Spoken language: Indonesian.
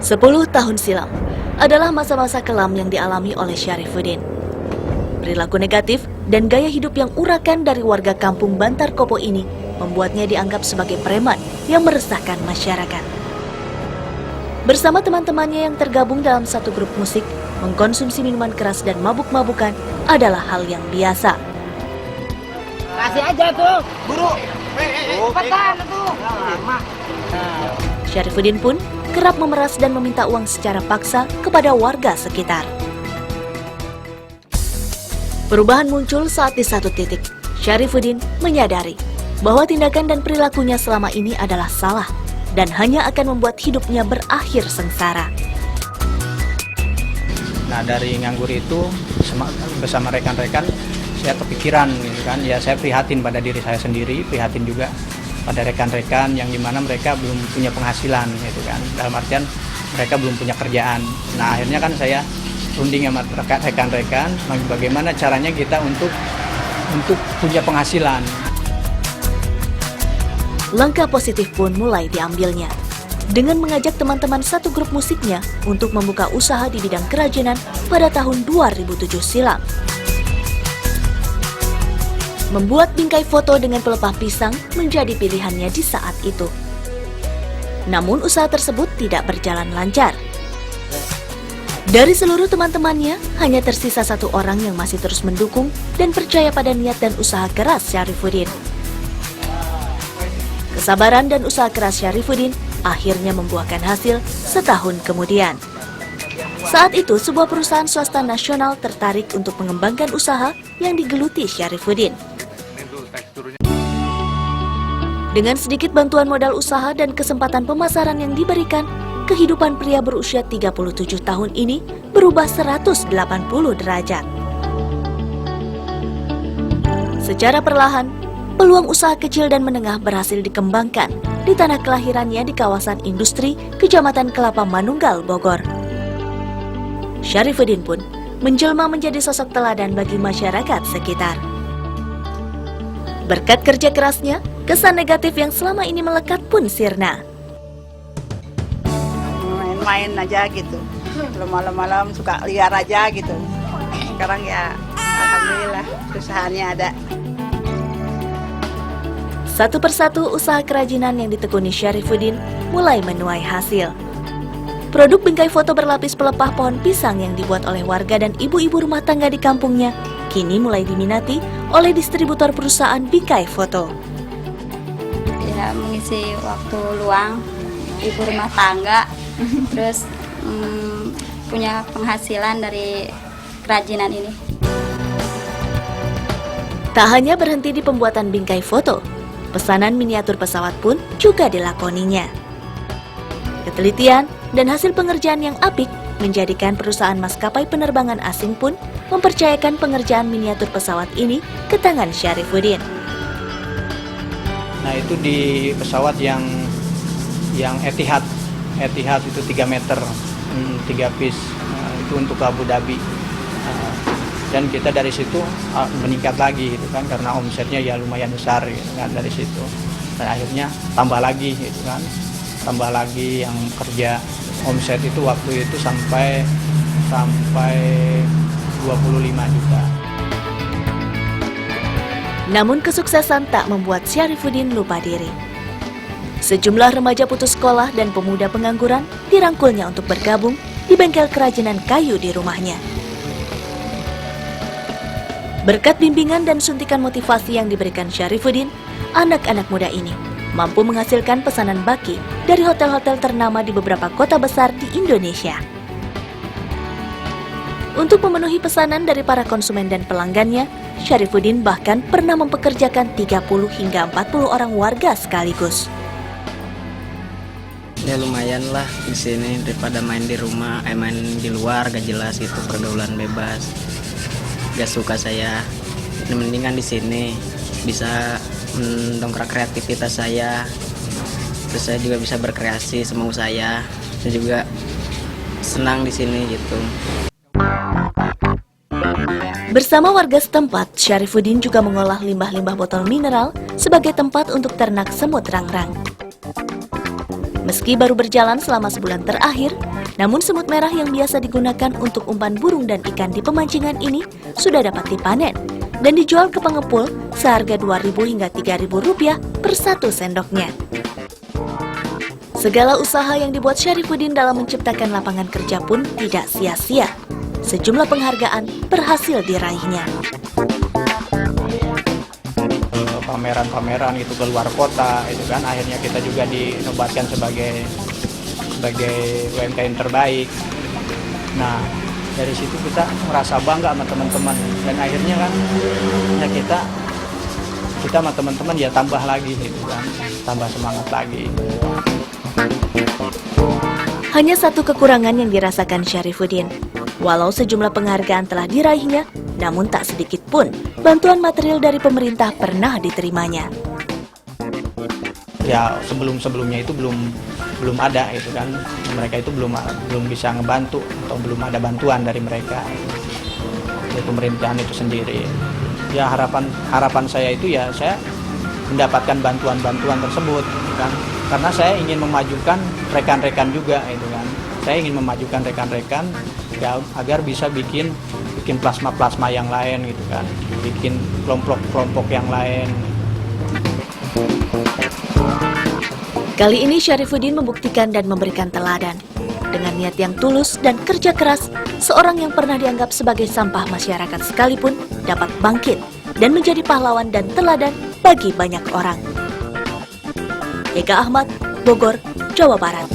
10 tahun silam adalah masa-masa kelam yang dialami oleh Syarifuddin. Perilaku negatif dan gaya hidup yang urakan dari warga kampung Bantar Kopo ini membuatnya dianggap sebagai preman yang meresahkan masyarakat. Bersama teman-temannya yang tergabung dalam satu grup musik, mengkonsumsi minuman keras dan mabuk-mabukan adalah hal yang biasa. Kasih aja tuh, buru. Cepetan tuh. Syarifuddin pun kerap memeras dan meminta uang secara paksa kepada warga sekitar. Perubahan muncul saat di satu titik, Syarifuddin menyadari bahwa tindakan dan perilakunya selama ini adalah salah dan hanya akan membuat hidupnya berakhir sengsara. Nah, dari nganggur itu bersama rekan-rekan saya kepikiran gitu kan, ya saya prihatin pada diri saya sendiri, prihatin juga pada rekan-rekan yang dimana mereka belum punya penghasilan gitu kan, dalam artian mereka belum punya kerjaan. Nah, akhirnya kan saya runding sama rekan-rekan bagaimana caranya kita untuk punya penghasilan. Langkah positif pun mulai diambilnya dengan mengajak teman-teman satu grup musiknya untuk membuka usaha di bidang kerajinan pada tahun 2007 silam. Membuat bingkai foto dengan pelepah pisang menjadi pilihannya di saat itu. Namun usaha tersebut tidak berjalan lancar. Dari seluruh teman-temannya, hanya tersisa satu orang yang masih terus mendukung dan percaya pada niat dan usaha keras Syarifuddin. Kesabaran dan usaha keras Syarifuddin akhirnya membuahkan hasil setahun kemudian. Saat itu, sebuah perusahaan swasta nasional tertarik untuk mengembangkan usaha yang digeluti Syarifuddin. Dengan sedikit bantuan modal usaha dan kesempatan pemasaran yang diberikan, kehidupan pria berusia 37 tahun ini berubah 180 derajat. Secara perlahan, peluang usaha kecil dan menengah berhasil dikembangkan di tanah kelahirannya di kawasan industri Kecamatan Kelapa Manunggal, Bogor. Syarifuddin pun menjelma menjadi sosok teladan bagi masyarakat sekitar. Berkat kerja kerasnya, kesan negatif yang selama ini melekat pun sirna. Main-main aja gitu. Kalau malam-malam suka liar aja gitu. Sekarang ya alhamdulillah usahanya ada. Satu persatu usaha kerajinan yang ditekuni Syarifuddin mulai menuai hasil. Produk bingkai foto berlapis pelepah pohon pisang yang dibuat oleh warga dan ibu-ibu rumah tangga di kampungnya kini mulai diminati oleh distributor perusahaan bingkai foto. Ya, mengisi waktu luang ibu rumah tangga, terus punya penghasilan dari kerajinan ini. Tak hanya berhenti di pembuatan bingkai foto, pesanan miniatur pesawat pun juga dilakoninya. Ketelitian dan hasil pengerjaan yang apik menjadikan perusahaan maskapai penerbangan asing pun mempercayakan pengerjaan miniatur pesawat ini ke tangan Syarifuddin. Nah, itu di pesawat yang Etihad itu 3 meter, 3 piece, itu untuk ke Abu Dhabi. Dan kita dari situ meningkat lagi gitu kan, karena omsetnya ya lumayan besar gitu kan dari situ. Dan akhirnya tambah lagi gitu kan, tambah lagi yang kerja. Omset itu waktu itu sampai 25 juta. Namun kesuksesan tak membuat Syarifuddin lupa diri. Sejumlah remaja putus sekolah dan pemuda pengangguran dirangkulnya untuk bergabung di bengkel kerajinan kayu di rumahnya. Berkat bimbingan dan suntikan motivasi yang diberikan Syarifuddin, anak-anak muda ini mampu menghasilkan pesanan baki dari hotel-hotel ternama di beberapa kota besar di Indonesia. Untuk memenuhi pesanan dari para konsumen dan pelanggannya, Syarifuddin bahkan pernah mempekerjakan 30 hingga 40 orang warga sekaligus. Ya lumayan lah di sini daripada main di rumah, main di luar gak jelas gitu, pergaulan bebas. Gak suka saya. Mendingan di sini bisa mendongkrak kreativitas saya. Terus saya juga bisa berkreasi sama saya. Saya juga senang di sini gitu. Bersama warga setempat, Syarifuddin juga mengolah limbah-limbah botol mineral sebagai tempat untuk ternak semut rangrang. Meski baru berjalan selama sebulan terakhir, Namun semut merah yang biasa digunakan untuk umpan burung dan ikan di pemancingan ini sudah dapat dipanen dan dijual ke pengepul seharga Rp2.000 hingga Rp3.000 per satu sendoknya. Segala usaha yang dibuat Syarifuddin dalam menciptakan lapangan kerja pun tidak sia-sia. Sejumlah penghargaan berhasil diraihnya. Pameran-pameran itu ke luar kota, itu kan akhirnya kita juga dinobatkan sebagai UMKM terbaik. Nah, dari situ kita merasa bangga sama teman-teman dan akhirnya kan ya kita sama teman-teman ya tambah lagi gitu kan, tambah semangat lagi. Hanya satu kekurangan yang dirasakan Syarifuddin. Walau sejumlah penghargaan telah diraihnya, namun tak sedikit pun bantuan material dari pemerintah pernah diterimanya. Ya sebelumnya itu belum ada itu kan, mereka itu belum bisa ngebantu atau belum ada bantuan dari mereka, dari pemerintahan itu sendiri. Ya harapan saya itu ya saya mendapatkan bantuan tersebut gitu kan, karena saya ingin memajukan rekan-rekan juga itu kan, saya ingin memajukan rekan-rekan ya agar bisa bikin plasma yang lain gitu kan, bikin kelompok yang lain. Kali ini Syarifuddin membuktikan dan memberikan teladan. Dengan niat yang tulus dan kerja keras, seorang yang pernah dianggap sebagai sampah masyarakat sekalipun dapat bangkit dan menjadi pahlawan dan teladan bagi banyak orang. Ega Ahmad, Bogor, Jawa Barat.